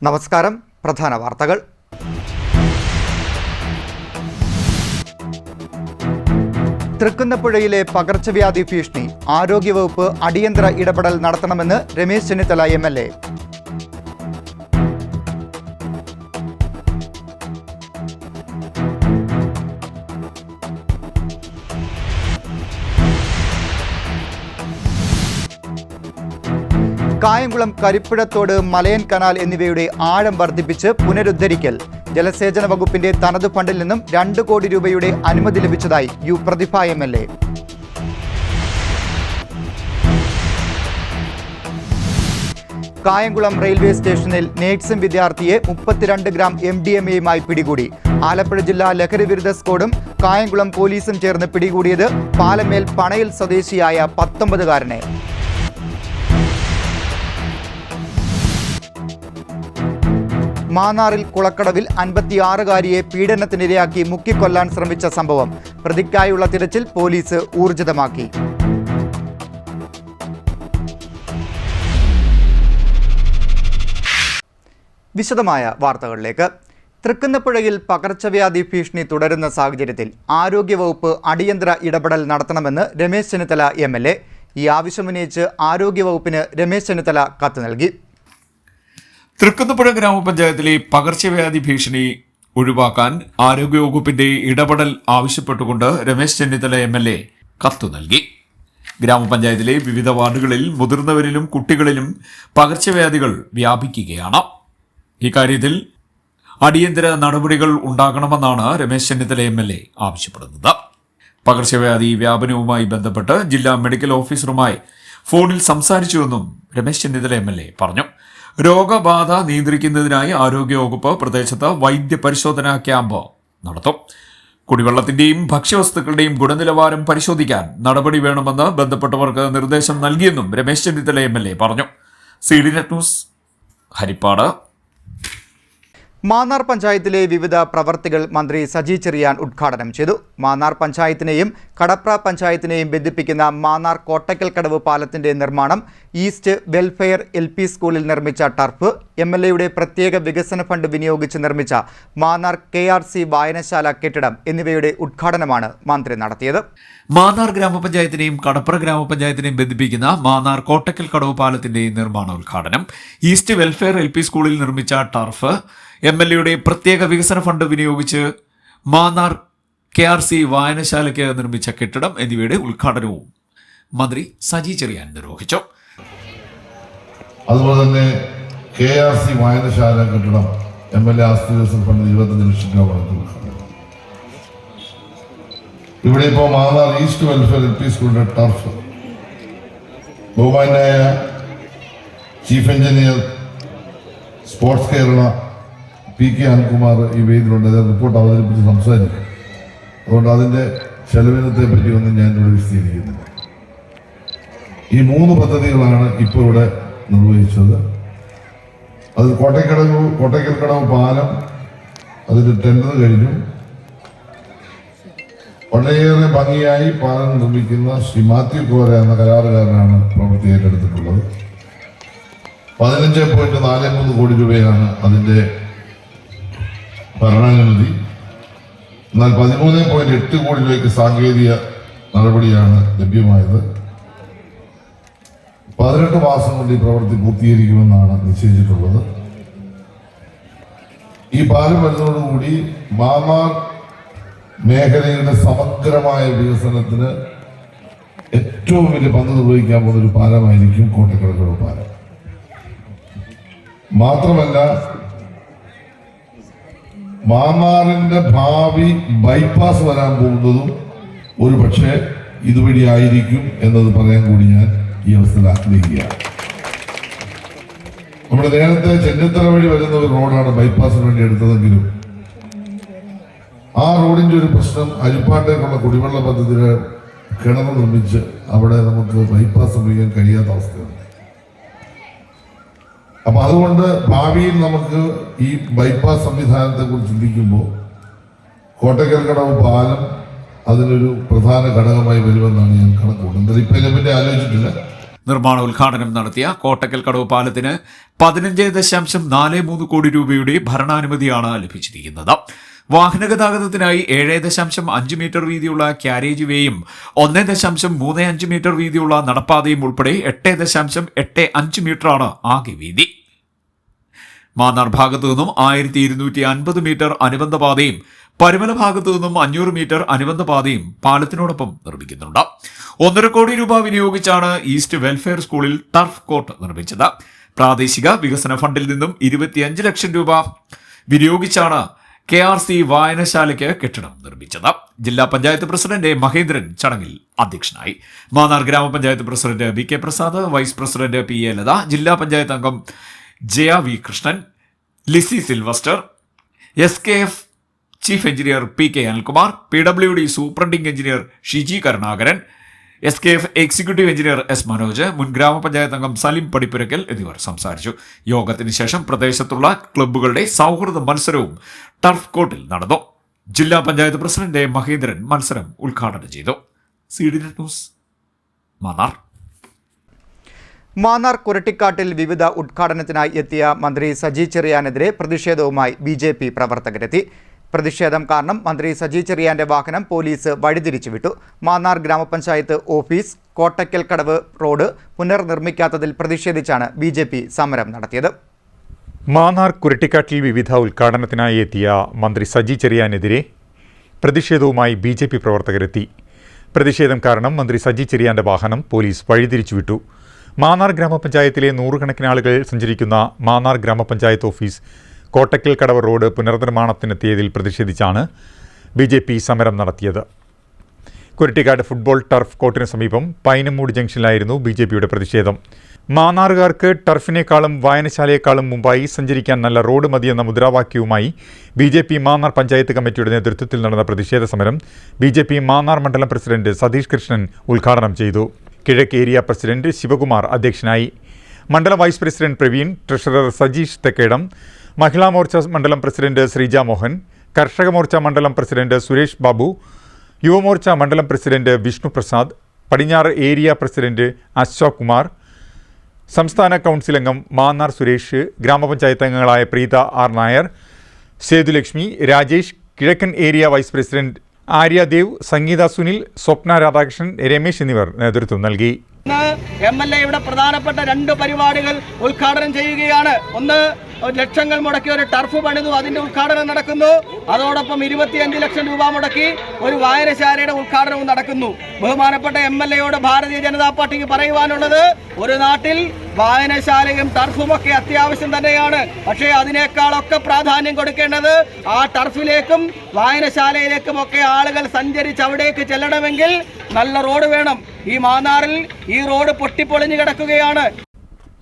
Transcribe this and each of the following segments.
നമസ്കാരം. പ്രധാന വാർത്തകൾ. തൃക്കുന്നപ്പുഴയിലെ പകർച്ചവ്യാധി ഭീഷണി. ആരോഗ്യവകുപ്പ് അടിയന്തര ഇടപെടൽ നടത്തണമെന്ന് രമേശ് ചെന്നിത്തല MLA. കായംകുളം കരിപ്പുഴത്തോട് മലയൻ കനാൽ എന്നിവയുടെ ആഴം വർദ്ധിപ്പിച്ച് പുനരുദ്ധരിക്കൽ. ജലസേചന വകുപ്പിന്റെ തനതു ഫണ്ടിൽ നിന്നും 2 കോടി രൂപയുടെ അനുമതി ലഭിച്ചതായി U Prathibha MLA. Kayamkulam railway സ്റ്റേഷനിൽ നേഴ്സിംഗ് വിദ്യാർത്ഥിയെ 32 ഗ്രാം MDMA-യുമായി പിടികൂടി. ആലപ്പുഴ ജില്ലാ ലഹരിവിരുദ്ധ സ്ക്വാഡും കായംകുളം പോലീസും ചേർന്ന് പിടികൂടിയത് പാലമേൽ പണയിൽ സ്വദേശിയായ 19-കാരനെ. മാന്നാറിൽ കുളക്കടവിൽ 56-കാരിയെ പീഡനത്തിനിരയാക്കി മുക്കിക്കൊല്ലാൻ ശ്രമിച്ച സംഭവം. പ്രതിക്കായുള്ള തിരച്ചിൽ പോലീസ് ഊർജിതമാക്കി. വിശദമായ വാർത്തകളിലേക്ക്. തൃക്കുന്നപ്പുഴയിൽ പകർച്ചവ്യാധി ഭീഷണി തുടരുന്ന സാഹചര്യത്തിൽ ആരോഗ്യവകുപ്പ് അടിയന്തര ഇടപെടൽ നടത്തണമെന്ന് രമേശ് ചെന്നിത്തല MLA. ഈ ആവശ്യമുന്നയിച്ച് ആരോഗ്യവകുപ്പിന് രമേശ് ചെന്നിത്തല കത്ത് നൽകി. തൃക്കുന്നപ്പുഴ ഗ്രാമപഞ്ചായത്തിലെ പകർച്ചവ്യാധി ഭീഷണി ഒഴിവാക്കാൻ ആരോഗ്യവകുപ്പിന്റെ ഇടപെടൽ ആവശ്യപ്പെട്ടുകൊണ്ട് രമേശ് ചെന്നിത്തല MLA കത്തു നൽകി. ഗ്രാമപഞ്ചായത്തിലെ വിവിധ വാർഡുകളിൽ മുതിർന്നവരിലും കുട്ടികളിലും പകർച്ചവ്യാധികൾ വ്യാപിക്കുകയാണ്. ഇക്കാര്യത്തിൽ അടിയന്തര നടപടികൾ ഉണ്ടാകണമെന്നാണ് രമേശ് ചെന്നിത്തല MLA ആവശ്യപ്പെടുന്നത്. പകർച്ചവ്യാധി വ്യാപനവുമായി ബന്ധപ്പെട്ട് ജില്ലാ മെഡിക്കൽ ഓഫീസറുമായി ഫോണിൽ സംസാരിച്ചുവെന്നും രമേശ് ചെന്നിത്തല MLA പറഞ്ഞു. രോഗബാധ നിയന്ത്രിക്കുന്നതിനായി ആരോഗ്യവകുപ്പ് പ്രദേശത്ത് വൈദ്യപരിശോധനാ ക്യാമ്പ് നടത്തും. കുടിവെള്ളത്തിന്റെയും ഭക്ഷ്യവസ്തുക്കളുടെയും ഗുണനിലവാരം പരിശോധിക്കാൻ നടപടി വേണമെന്ന് ബന്ധപ്പെട്ടവർക്ക് നിർദ്ദേശം നൽകിയെന്നും രമേശ് ചെന്നിത്തല MLA പറഞ്ഞു. CD net news, Harippad. Mannar പഞ്ചായത്തിലെ വിവിധ പ്രവർത്തികൾ മന്ത്രി സജി ചെറിയാൻ ഉദ്ഘാടനം ചെയ്തു. മാന്നാർ പഞ്ചായത്തിനെയും കടപ്ര പഞ്ചായത്തിനെയും ബന്ധിപ്പിക്കുന്ന മാന്നാർ കോട്ടയ്ക്കൽക്കടവ് പാലത്തിന്റെ നിർമ്മാണം, ഈസ്റ്റ് വെൽഫെയർ LP സ്കൂളിൽ നിർമ്മിച്ച ടർഫ്, MLA-യുടെ പ്രത്യേക വികസന ഫണ്ട് വിനിയോഗിച്ച് നിർമ്മിച്ച മാന്നാർ KRC വായനശാല കെട്ടിടം എന്നിവയുടെ ഉദ്ഘാടനമാണ് മന്ത്രി നടത്തിയത്. മാന്നാർ ഗ്രാമപഞ്ചായത്തിനെയും കടപ്ര ഗ്രാമപഞ്ചായത്തിനെയും ബന്ധിപ്പിക്കുന്ന മാന്നാർ കോട്ടയ്ക്കൽക്കടവ് പാലത്തിന്റെ നിർമ്മാണോദ്ഘാടനം, ഈസ്റ്റ് വെൽഫെയർ LP സ്കൂളിൽ നിർമ്മിച്ച ടർഫ്, MLA-യുടെ പ്രത്യേക വികസന ഫണ്ട് വിനിയോഗിച്ച് മാന്നാർ KRC വായനശാലയ്ക്ക് നിർമ്മിച്ച കെട്ടിടം എന്നിവയുടെ ഉദ്ഘാടനവും മന്ത്രി സജി ചെറിയാൻ നിർവഹിച്ചു. അതുപോലെ തന്നെ KRC വായനശാല കെട്ടിടം MLA ആസ്തി വികസന ഫണ്ട് 25 ലക്ഷം രൂപ ഉദ്ഘാടനം. ഇവിടെ ഇപ്പോൾ മാന്നാർ ഈസ്റ്റ് വെൽഫെയർ LP സ്കൂളിന്റെ ടർഫ് ബഹുമാന്യായ chief engineer sports Kerala PK Anilkumar ഈ വേദിയിലുണ്ട്. അദ്ദേഹം റിപ്പോർട്ട് അവതരിപ്പിച്ച് സംസാരിക്കും. അതുകൊണ്ട് അതിൻ്റെ ചെലവിനത്തെ പറ്റി ഒന്നും ഞാൻ ഇവിടെ വിശദീകരിക്കുന്നില്ല. ഈ 3 പദ്ധതികളാണ് ഇപ്പോൾ ഇവിടെ നിർവഹിച്ചത്. അത് കോട്ടയ്ക്കൽക്കടവ് പാലം, അതിൻ്റെ ടെൻഡർ കഴിഞ്ഞു. വളരെയേറെ ഭംഗിയായി പാലം നിർമ്മിക്കുന്ന ശ്രീ മാത്യു കോര എന്ന കരാറുകാരനാണ് പ്രവൃത്തി ഏറ്റെടുത്തിട്ടുള്ളത്. 15.43 കോടി രൂപയാണ് അതിൻ്റെ ഭരണാനുമതി. എന്നാൽ 13.8 കോടി രൂപയ്ക്ക് സാങ്കേതിക നടപടിയാണ് ലഭ്യമായത്. 18 മാസം കൊണ്ട് ഈ പ്രവൃത്തി പൂർത്തീകരിക്കുമെന്നാണ് നിശ്ചയിച്ചിട്ടുള്ളത്. ഈ പാലം വരുന്നതോടുകൂടി മാന്നാർ മേഖലയുടെ സമഗ്രമായ വികസനത്തിന് ഏറ്റവും വലിയ പങ്ക് നിർവഹിക്കാൻ പോകുന്ന ഒരു പാലമായിരിക്കും കോട്ടയ്ക്കൽക്കടവ് പാലം. മാത്രമല്ല, മാന്നാറിന്റെ ഭാവി ബൈപ്പാസ് വരാൻ പോകുന്നതും ഒരു പക്ഷേ ഇതുവഴി ആയിരിക്കും എന്നത് പറയാൻ കൂടി ഞാൻ ഈ അവസരത്തിൽ ആഗ്രഹിക്കുകയാണ്. നമ്മുടെ നേരത്തെ ചെന്നിത്തല വഴി വരുന്ന ഒരു റോഡാണ് ബൈപ്പാസിന് വേണ്ടി എടുത്തതെങ്കിലും ആ റോഡിന്റെ ഒരു പ്രശ്നം അരിപ്പാട്ടേക്കുള്ള കുടിവെള്ള പദ്ധതിയുടെ കിണർ നിർമ്മിച്ച് അവിടെ നമുക്ക് ബൈപ്പാസ് ഉപയോഗിക്കാൻ കഴിയാത്ത അവസ്ഥയാണ്. അപ്പൊ അതുകൊണ്ട് ഭാവിയിൽ നമുക്ക് ഈ ബൈപ്പാസ് സംവിധാനത്തെ കുറിച്ച് ചിന്തിക്കുമ്പോൾ കോട്ടയ്ക്കൽക്കടവ് പാലം അതിനൊരു പ്രധാന ഘടകമായി വരുമെന്നാണ് ഞാൻ കണക്കുകൂട്ടുന്നത്. ഇപ്പം ഇതിനെപ്പറ്റി ആലോചിച്ചിട്ടില്ല. നിർമ്മാണോദ്ഘാടനം നടത്തിയ കോട്ടക്കൽ കടവ് പാലത്തിന് 15.43 കോടി രൂപയുടെ ഭരണാനുമതിയാണ് ലഭിച്ചിരിക്കുന്നത്. വാഹനഗതാഗതത്തിനായി 7.5 മീറ്റർ വീതിയുള്ള ക്യാരേജ് വേയും 1.35 മീറ്റർ വീതിയുള്ള നടപ്പാതയും ഉൾപ്പെടെ 8.85 മീറ്ററാണ് ആകെ വീതി. മാന്നാർ ഭാഗത്തു നിന്നും 1250 മീറ്റർ അനുബന്ധ പാതയും പരുമല ഭാഗത്തു നിന്നും 500 മീറ്റർ അനുബന്ധ പാതയും പാലത്തിനോടൊപ്പം നിർമ്മിക്കുന്നുണ്ട്. 1.5 കോടി രൂപ വിനിയോഗിച്ചാണ് ഈസ്റ്റ് വെൽഫെയർ സ്കൂളിൽ ടർഫ് കോർട്ട് നിർമ്മിച്ചത്. പ്രാദേശിക വികസന ഫണ്ടിൽ നിന്നും 25 ലക്ഷം രൂപ വിനിയോഗിച്ചാണ് KRC വായനശാലയ്ക്ക് കെട്ടിടം നിർമ്മിച്ചത്. ജില്ലാ പഞ്ചായത്ത് പ്രസിഡന്റ് മഹേന്ദ്രൻ ചടങ്ങിൽ അധ്യക്ഷനായി. മാന്നാർ ഗ്രാമപഞ്ചായത്ത് president BK Prasad, vice president PA Latha, ജില്ലാ പഞ്ചായത്ത് അംഗം Jaya V Krishnan, Lissy Sylvester, SKF chief engineer PK Anilkumar, PWD superintending engineer Shiji Karunakaran, SKF executive engineer S Manoj, മുൻ ഗ്രാമപഞ്ചായത്ത് അംഗം സലിം പടിപ്പുരക്കൽ എന്നിവർ സംസാരിച്ചു. യോഗത്തിന് ശേഷം പ്രദേശത്തുള്ള ക്ലബ്ബുകളുടെ സൗഹൃദ മത്സരവും ടർഫ് കോർട്ടിൽ നടന്നു. ജില്ലാ പഞ്ചായത്ത് പ്രസിഡന്റ് മഹേന്ദ്രൻ മത്സരം ഉദ്ഘാടനം ചെയ്തു. CD news, Mannar. മാന്നാർ കുരട്ടിക്കാട്ടിൽ വിവിധ ഉദ്ഘാടനത്തിനായി എത്തിയ മന്ത്രി സജി ചെറിയാനെതിരെ പ്രതിഷേധവുമായി BJP പ്രവർത്തകരെത്തി. പ്രതിഷേധം കാരണം മന്ത്രി സജി ചെറിയാന്റെ വാഹനം പോലീസ് വഴിതിരിച്ചുവിട്ടു. മാന്നാർ ഗ്രാമപഞ്ചായത്ത് ഓഫീസ് കോട്ടക്കൽ കടവ് റോഡ് പുനർനിർമ്മിക്കാത്തതിൽ പ്രതിഷേധിച്ചാണ് BJP സമരം നടത്തിയത്. മാന്നാർ കുരട്ടിക്കാട്ടിൽ വിവിധ ഉദ്ഘാടനത്തിനായി എത്തിയ മന്ത്രി സജി ചെറിയാനെതിരെ പ്രതിഷേധവുമായി BJP പ്രവർത്തകരെത്തി. പ്രതിഷേധം കാരണം മന്ത്രി സജി ചെറിയാന്റെ വാഹനം പോലീസ് വഴിതിരിച്ചുവിട്ടു. മാന്നാർ ഗ്രാമപഞ്ചായത്തിലെ നൂറുകണക്കിന് ആളുകൾ സഞ്ചരിക്കുന്ന മാന്നാർ ഗ്രാമപഞ്ചായത്ത് ഓഫീസ് കോട്ടക്കൽ കടവ് റോഡ് പുനർനിർമ്മാണത്തിനെത്തിയതിൽ പ്രതിഷേധിച്ചാണ് BJP സമരം നടത്തിയത്. കുരട്ടിക്കാട് ഫുട്ബോൾ ടർഫ് കോർട്ടിന് സമീപം പൈനമൂട് ജംഗ്ഷനിലായിരുന്നു BJPയുടെ പ്രതിഷേധം. മാന്നാറുകാർക്ക് ടർഫിനേക്കാളും വായനശാലയെക്കാളും മുമ്പായി സഞ്ചരിക്കാൻ നല്ല റോഡ് മതിയെന്ന മുദ്രാവാക്യവുമായി BJP മാന്നാർ പഞ്ചായത്ത് കമ്മിറ്റിയുടെ നേതൃത്വത്തിൽ നടന്ന പ്രതിഷേധ സമരം BJP മാന്നാർ മണ്ഡലം പ്രസിഡന്റ് സതീഷ് കൃഷ്ണൻ ഉദ്ഘാടനം ചെയ്തു. കിഴക്ക് ഏരിയ പ്രസിഡന്റ് ശിവകുമാർ അധ്യക്ഷനായി. മണ്ഡലം vice president Praveen, treasurer Sajeesh Thekkedam, Mahila Morcha മണ്ഡലം പ്രസിഡന്റ് ശ്രീജ മോഹൻ, കർഷക മോർച്ച മണ്ഡലം പ്രസിഡന്റ് സുരേഷ് ബാബു, യുവമോർച്ച മണ്ഡലം പ്രസിഡന്റ് വിഷ്ണു പ്രസാദ്, പടിഞ്ഞാറ് ഏരിയ പ്രസിഡന്റ് അശോക് കുമാർ, സംസ്ഥാന കൗൺസിൽ അംഗം മാന്നാർ സുരേഷ്, ഗ്രാമപഞ്ചായത്ത് അംഗങ്ങളായ പ്രീത R നായർ, സേതുലക്ഷ്മി, രാജേഷ്, കിഴക്കൻ ഏരിയ വൈസ് പ്രസിഡന്റ് ആര്യദേവ്, സംഗീത സുനിൽ, സ്വപ്ന രാധാകൃഷ്ണൻ, രമേശ് എന്നിവർ നേതൃത്വം നൽകി. MLAയുടെ പ്രധാനപ്പെട്ട 2 പരിപാടികൾ ഉദ്ഘാടനം ചെയ്യുകയാണ്. ഒന്ന്, ലക്ഷങ്ങൾ മുടക്കി ഒരു ടർഫ് പണിതു, അതിന്റെ ഉദ്ഘാടനം നടക്കുന്നു. അതോടൊപ്പം 25 ലക്ഷം രൂപ മുടക്കി ഒരു വായനശാലയുടെ ഉദ്ഘാടനവും നടക്കുന്നു. ബഹുമാനപ്പെട്ട MLAയോട് ഭാരതീയ ജനതാ പാർട്ടിക്ക് പറയുവാനുള്ളത്, ഒരു നാട്ടിൽ വായനശാലയും ടർഫും ഒക്കെ അത്യാവശ്യം തന്നെയാണ്. പക്ഷേ അതിനേക്കാളൊക്കെ പ്രാധാന്യം കൊടുക്കേണ്ടത് ആ ടർഫിലേക്കും വായനശാലയിലേക്കും ഒക്കെ ആളുകൾ സഞ്ചരിച്ച് അവിടേക്ക് ചെല്ലണമെങ്കിൽ നല്ല റോഡ് വേണം. ഈ മാന്നാറിൽ ഈ റോഡ് പൊട്ടിപ്പൊളിഞ്ഞു കിടക്കുകയാണ്.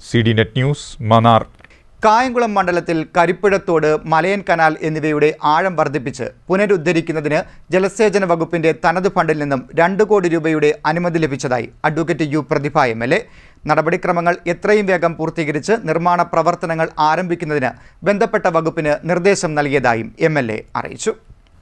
CD net news, Mannar. Kayamkulam മണ്ഡലത്തിൽ കരിപ്പുഴത്തോട്, മലയൻ കനാൽ എന്നിവയുടെ ആഴം വർദ്ധിപ്പിച്ച് പുനരുദ്ധരിക്കുന്നതിന് ജലസേചന വകുപ്പിന്റെ തനത് ഫണ്ടിൽ നിന്നും 2 കോടി രൂപയുടെ അനുമതി ലഭിച്ചതായി അഡ്വക്കേറ്റ് U പ്രതിഭ MLA. നടപടിക്രമങ്ങൾ എത്രയും വേഗം പൂർത്തീകരിച്ച് നിർമ്മാണ പ്രവർത്തനങ്ങൾ ആരംഭിക്കുന്നതിന് ബന്ധപ്പെട്ട വകുപ്പിന് നിർദ്ദേശം നൽകിയതായും MLA അറിയിച്ചു.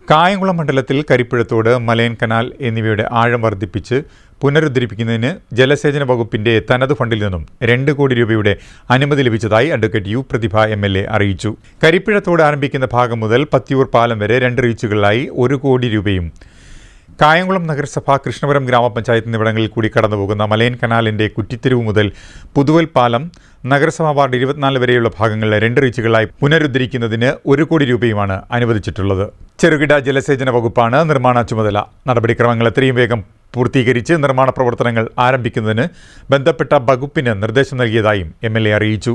കായംകുളം മണ്ഡലത്തിൽ കരിപ്പുഴത്തോട്, മലയൻ കനാൽ എന്നിവയുടെ ആഴം വർദ്ധിപ്പിച്ച് പുനരുദ്ധരിപ്പിക്കുന്നതിന് ജലസേചന വകുപ്പിന്റെ തനത് ഫണ്ടിൽ നിന്നും 2 കോടി രൂപയുടെ അനുമതി ലഭിച്ചതായി അഡ്വക്കേറ്റ് U പ്രതിഭ MLA അറിയിച്ചു. കരിപ്പുഴത്തോട് ആരംഭിക്കുന്ന ഭാഗം മുതൽ പത്തിയൂർ പാലം വരെ 2 റീച്ചുകളിലായി 1 കോടി രൂപയും, കായംകുളം നഗരസഭ, കൃഷ്ണപുരം ഗ്രാമപഞ്ചായത്ത് എന്നിവിടങ്ങളിൽ കൂടി കടന്നുപോകുന്ന മലയൻ കനാലിന്റെ കുറ്റിത്തെരുവ് മുതൽ പുതുവൽ പാലം, നഗരസഭാ വാർഡ് 24 വരെയുള്ള ഭാഗങ്ങളിലെ 2 റീച്ചുകളായി പുനരുദ്ധരിക്കുന്നതിന് 1 കോടി രൂപയുമാണ് അനുവദിച്ചിട്ടുള്ളത്. ചെറുകിട ജലസേചന വകുപ്പാണ് നിർമ്മാണ ചുമതല. നടപടിക്രമങ്ങൾ എത്രയും വേഗം പൂർത്തീകരിച്ച് നിർമ്മാണ പ്രവർത്തനങ്ങൾ ആരംഭിക്കുന്നതിന് ബന്ധപ്പെട്ട വകുപ്പിന് നിർദ്ദേശം നൽകിയതായും MLA അറിയിച്ചു.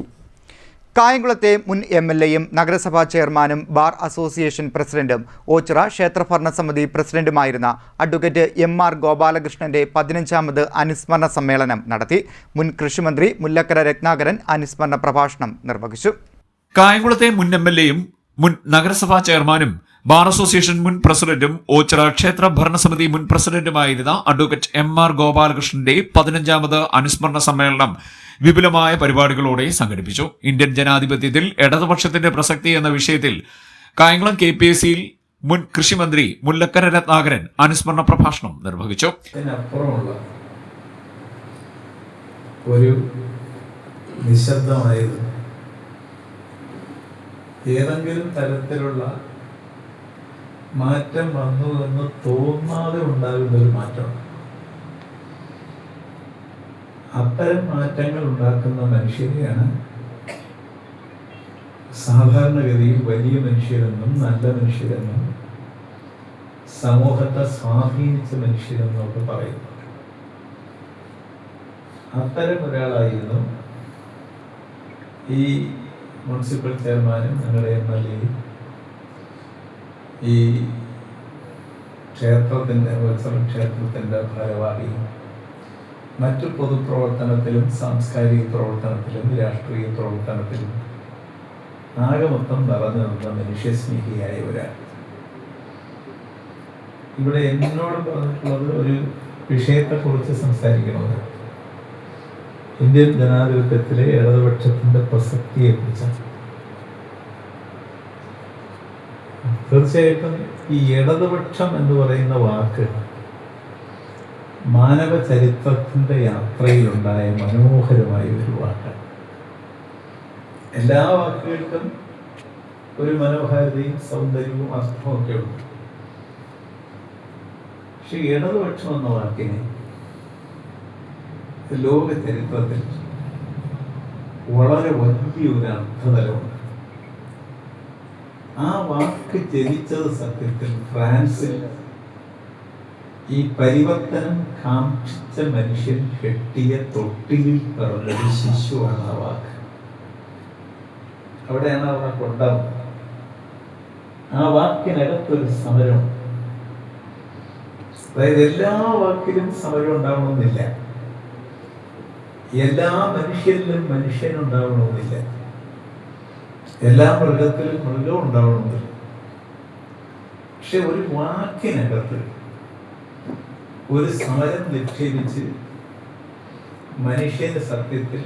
കായംകുളത്തെ മുൻ MLAയും നഗരസഭാ ചെയർമാനും ബാർ അസോസിയേഷൻ പ്രസിഡന്റും ഓച്ചിറ ക്ഷേത്രഭരണസമിതി പ്രസിഡന്റുമായിരുന്ന അഡ്വക്കേറ്റ് MR ഗോപാലകൃഷ്ണന്റെ 15ാമത് അനുസ്മരണ സമ്മേളനം നടത്തി. മുൻ കൃഷിമന്ത്രി മുല്ലക്കര രത്നാകരൻ അനുസ്മരണ പ്രഭാഷണം നിർവഹിച്ചു. കായംകുളത്തെ മുൻ MLAയും മുൻ നഗരസഭാ ചെയർമാനും ബാർ അസോസിയേഷൻ മുൻ പ്രസിഡന്റും ഓച്ചിറ ക്ഷേത്ര ഭരണസമിതി മുൻ പ്രസിഡന്റുമായിരുന്ന അഡ്വക്കേറ്റ് MR ഗോപാലകൃഷ്ണന്റെ 15ാമത് അനുസ്മരണ സമ്മേളനം വിപുലമായ പരിപാടികളോടെ സംഘടിപ്പിച്ചു. ഇന്ത്യൻ ജനാധിപത്യത്തിൽ ഇടതുപക്ഷത്തിന്റെ പ്രസക്തി എന്ന വിഷയത്തിൽ കായംകുളം KPACയിൽ മുൻ കൃഷിമന്ത്രി മുല്ലക്കര രത്നാകരൻ അനുസ്മരണ പ്രഭാഷണം നിർവഹിച്ചു. ഒരു നിശബ്ദമായിരുന്നു. ഏതെങ്കിലും തരത്തിലുള്ള മാറ്റം വന്നു എന്ന് തോന്നാതെ ഉണ്ടാകുന്നൊരു മാറ്റമാണ്. അത്തരം മാറ്റങ്ങൾ ഉണ്ടാക്കുന്ന മനുഷ്യരെയാണ് സാധാരണഗതിയിൽ വലിയ മനുഷ്യരെന്നും നല്ല മനുഷ്യരെന്നും സമൂഹത്തെ സ്വാധീനിച്ച മനുഷ്യരെന്നും ഒക്കെ പറയുന്നു. അത്തരം ഒരാളായിരുന്നു ഈ മുനിസിപ്പൽ ചെയർമാനും ഞങ്ങളുടെ MLA ഈ ക്ഷേത്രത്തിൻ്റെ ക്ഷേത്രത്തിൻ്റെ ഭാരവാഹിയും മറ്റു പൊതുപ്രവർത്തനത്തിലും സാംസ്കാരിക പ്രവർത്തനത്തിലും രാഷ്ട്രീയ പ്രവർത്തനത്തിലും ആകെ മൊത്തം നിറഞ്ഞു നിന്ന മനുഷ്യസ്നേഹിയായ ഒരാൾ. ഇവിടെ എന്നോട് പറഞ്ഞിട്ടുള്ളത് ഒരു വിഷയത്തെക്കുറിച്ച് സംസാരിക്കണമെന്ന്, ഇന്ത്യൻ ജനാധിപത്യത്തിലെ ഇടതുപക്ഷത്തിൻ്റെ പ്രസക്തിയെക്കുറിച്ചാണ്. തീർച്ചയായിട്ടും ഈ ഇടതുപക്ഷം എന്ന് പറയുന്ന വാക്ക് മാനവ ചരിത്രത്തിൻ്റെ യാത്രയിലുണ്ടായ മനോഹരമായ ഒരു വാക്കാണ്. എല്ലാ വാക്കുകൾക്കും ഒരു മനോഹാരിതയും സൗന്ദര്യവും അർത്ഥവും ഒക്കെ ഉണ്ട്. പക്ഷെ ഇടതുപക്ഷം എന്ന വാക്കിന് ലോക ചരിത്രത്തിൽ വളരെ വലിയൊരു അർത്ഥതലമുണ്ട്. ആ വാക്ക് ജനിച്ചത് സത്യത്തിൽ ഫ്രാൻസിൽ ഈ പരിവർത്തനം കാക്ഷിച്ച മനുഷ്യൻ കെട്ടിയ തൊട്ടിലിൽ പിറന്നൊരു ശിശുവാണ് ആ വാക്ക്. അവിടെയാണ് ആ വാക്ക് ഉണ്ടാവുന്നത്. ആ വാക്കിനകത്തൊരു സമരം, അതായത് എല്ലാ വാക്കിലും സമരം ഉണ്ടാവണമെന്നില്ല, എല്ലാ മനുഷ്യരിലും മനുഷ്യനുണ്ടാവണമെന്നില്ല, എല്ലാ മൃഗത്തിലും മൃഗം ഉണ്ടാവണമെന്നില്ല. പക്ഷെ ഒരു വാക്കിനകത്ത് ഒരു സമരം നിക്ഷേപിച്ച് മനുഷ്യന്റെ സത്യത്തിൽ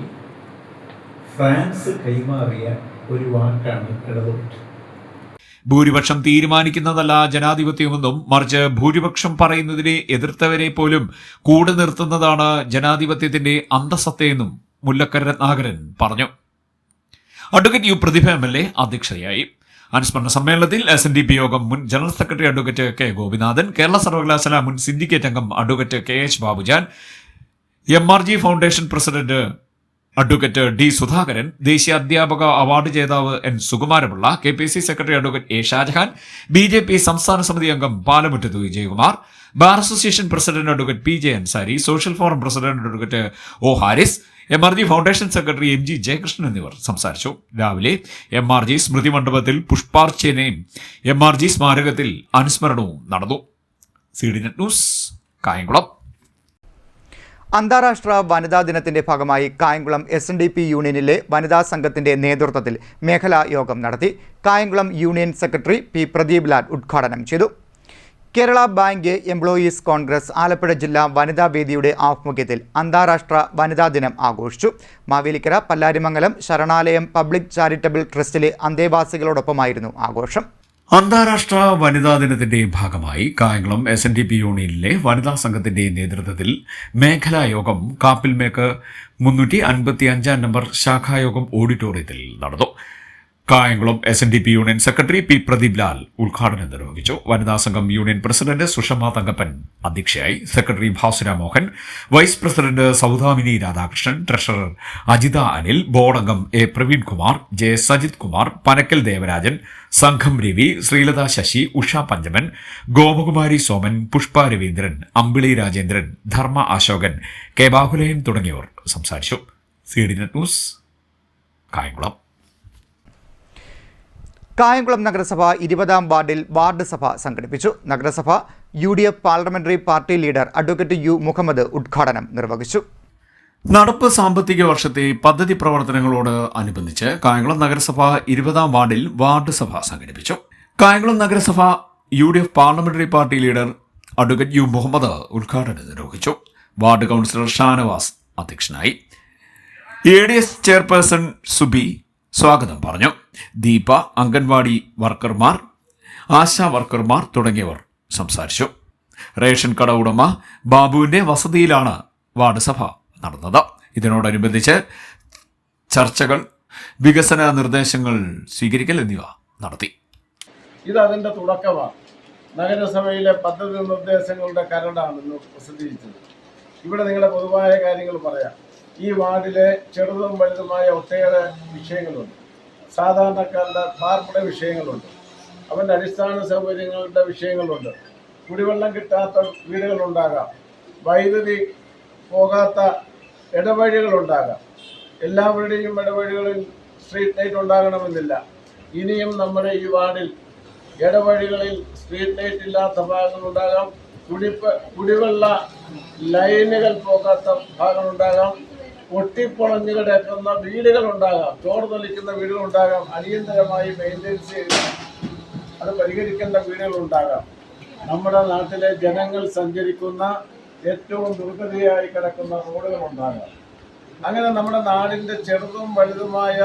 ഫ്രാൻസ് കൈമാറിയ ഒരു വാക്കാണ് ഇടതുപക്ഷം. ഭൂരിപക്ഷം തീരുമാനിക്കുന്നതല്ല ജനാധിപത്യമെന്നും മറിച്ച് ഭൂരിപക്ഷം പറയുന്നതിനെ എതിർത്തവരെ പോലും കൂടെ നിർത്തുന്നതാണ് ജനാധിപത്യത്തിന്റെ അന്തസത്തയെന്നും മുല്ലക്കര രത്നാകരൻ പറഞ്ഞു. അഡ്വക്കേറ്റ് യു പ്രതിഭ MLA അധ്യക്ഷതയായി. അനുസ്മരണ സമ്മേളനത്തിൽ SNDP യോഗം മുൻ general secretary advocate K Gopinathan, Kerala സർവകലാശാല മുൻ സിൻഡിക്കേറ്റ് അംഗം advocate KH Babujan, MRG foundation president advocate D Sudhakaran, ദേശീയ അധ്യാപക അവാർഡ് ജേതാവ് N Sukumarapillai, KPC secretary advocate A Shajahan, BJP സംസ്ഥാന സമിതി അംഗം Palamuttathu Vijayakumar, bar association president advocate PJ Ansari, social forum president advocate O Haris, MRG foundation secretary MG Jayakrishnan എന്നിവർ സംസാരിച്ചു. രാവിലെ MRG സ്മൃതി മണ്ഡപത്തിൽ പുഷ്പാർച്ചനയും MRG സ്മാരകത്തിൽ അനുസ്മരണവും നടന്നു. CDNet news, Kayamkulam. അന്താരാഷ്ട്ര വനിതാ ദിനത്തിന്റെ ഭാഗമായി കായംകുളം SNDP യൂണിയനിലെ വനിതാ സംഘത്തിന്റെ നേതൃത്വത്തിൽ മേഖലാ യോഗം നടത്തി. Kayamkulam union secretary P Pradeep Lal ഉദ്ഘാടനം ചെയ്തു. കേരള ബാങ്ക് എംപ്ലോയീസ് കോൺഗ്രസ് ആലപ്പുഴ ജില്ലാ വനിതാ വേദിയുടെ ആഭിമുഖ്യത്തിൽ അന്താരാഷ്ട്ര വനിതാ ദിനം ആഘോഷിച്ചു. മാവേലിക്കര പല്ലാരിമംഗലം ശരണാലയം പബ്ലിക് ചാരിറ്റബിൾ ട്രസ്റ്റിലെ അന്തേവാസികളോടൊപ്പമായിരുന്നു ആഘോഷം. അന്താരാഷ്ട്ര വനിതാ ദിനത്തിന്റെ ഭാഗമായി കായംകുളം SNDP യൂണിയനിലെ വനിതാ സംഘത്തിന്റെ നേതൃത്വത്തിൽ മേഖലാ യോഗം കാപ്പിൽമേക്ക് 355 നമ്പർ ശാഖായോഗം ഓഡിറ്റോറിയത്തിൽ നടന്നു. Kayamkulam SNDP union secretary P Pradeep Lal ഉദ്ഘാടനം നിർവഹിച്ചു. വനിതാ സംഘം യൂണിയൻ പ്രസിഡന്റ് സുഷമ തങ്കപ്പൻ അധ്യക്ഷയായി. Secretary Bhasura Mohan, vice president Saudamini Radhakrishnan, treasurer Ajitha Anil, board അംഗം A പ്രവീൺകുമാർ, J സജിത് കുമാർ, പനക്കൽ ദേവരാജൻ, സംഘം രവി, ശ്രീലത ശശി, ഉഷ പഞ്ചമൻ, ഗോപകുമാരി സോമൻ, പുഷ്പ രവീന്ദ്രൻ, അമ്പിളി രാജേന്ദ്രൻ, ധർമ്മ അശോകൻ, K ബാഹുലയൻ തുടങ്ങിയവർ സംസാരിച്ചു. CDNet news, Kayamkulam. കായംകുളം നഗരസഭ 20ാം വാർഡിൽ വാർഡ് സഭ സംഘടിപ്പിച്ചു. നഗരസഭ UDF parliamentary party leader advocate U Muhammad ഉദ്ഘാടനം നിർവഹിച്ചു. നടപ്പ് സാമ്പത്തിക വർഷത്തെ പദ്ധതി പ്രവർത്തനങ്ങളോട് അനുബന്ധിച്ച് കായംകുളം നഗരസഭ 20ാം വാർഡിൽ വാർഡ് സഭ സംഘടിപ്പിച്ചു. കായംകുളം നഗരസഭ UDF parliamentary party leader advocate U Muhammad ഉദ്ഘാടനം നിർവഹിച്ചു. വാർഡ് കൗൺസിലർ ഷാനവാസ് അധ്യക്ഷനായി. ADS ചെയർപേഴ്സൺ സുബി സ്വാഗതം പറഞ്ഞു. ദീപ, അംഗൻവാടി വർക്കർമാർ, ആശാ വർക്കർമാർ തുടങ്ങിയവർ സംസാരിച്ചു. റേഷൻ കട ഉടമ ബാബുവിന്റെ വസതിയിലാണ് വാർഡ് സഭ നടന്നത്. ഇതിനോടനുബന്ധിച്ച് ചർച്ചകൾ, വികസന നിർദ്ദേശങ്ങൾ സ്വീകരിക്കൽ എന്നിവ നടത്തി. ഇത് അതിൻ്റെ തുടക്കമാണ്. നഗരസഭയിലെ പദ്ധതി നിർദ്ദേശങ്ങളുടെ കരടാണ് ഇന്ന് പ്രസിദ്ധീകരിച്ചത്. ഇവിടെ നിങ്ങളുടെ പൊതുവായ കാര്യങ്ങൾ പറയാം. ഈ വാർഡിലെ ചെറുതും വലുതുമായ ഒട്ടേറെ വിഷയങ്ങളുണ്ട്. സാധാരണക്കാരുടെ പാർപ്പിട വിഷയങ്ങളുണ്ട്, അവൻ്റെ അടിസ്ഥാന സൗകര്യങ്ങളുടെ വിഷയങ്ങളുണ്ട്, കുടിവെള്ളം കിട്ടാത്ത വീടുകളുണ്ടാകാം, വൈദ്യുതി പോകാത്ത ഇടവഴികളുണ്ടാകാം. എല്ലാവരുടെയും ഇടവഴികളിൽ സ്ട്രീറ്റ് ലൈറ്റ് ഉണ്ടാകണമെന്നില്ല. ഇനിയും നമ്മുടെ ഈ വാർഡിൽ ഇടവഴികളിൽ സ്ട്രീറ്റ് ലൈറ്റ് ഇല്ലാത്ത ഭാഗങ്ങളുണ്ടാകാം, കുടിവെള്ള ലൈനുകൾ പോകാത്ത ഭാഗങ്ങളുണ്ടാകാം, പൊട്ടിപ്പൊളഞ്ഞു കിടക്കുന്ന വീടുകളുണ്ടാകാം, ചോർന്നൊലിക്കുന്ന വീടുകളുണ്ടാകാം, അടിയന്തരമായി മെയിൻ്റെനൻസ് ചെയ്ത് അത് പരിഹരിക്കേണ്ട വീടുകളുണ്ടാകാം. നമ്മുടെ നാട്ടിലെ ജനങ്ങൾ സഞ്ചരിക്കുന്ന ഏറ്റവും ദുർഗതിയായി കിടക്കുന്ന റോഡുകളുണ്ടാകാം. അങ്ങനെ നമ്മുടെ നാടിൻ്റെ ചെറുതും വലുതുമായ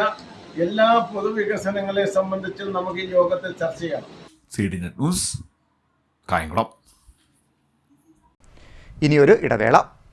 എല്ലാ പൊതുവികസനങ്ങളെ സംബന്ധിച്ചും നമുക്ക് ഈ യോഗത്തിൽ ചർച്ച ചെയ്യണം. CDN news, Kayamkulam. ഇനിയൊരു ഇടവേള.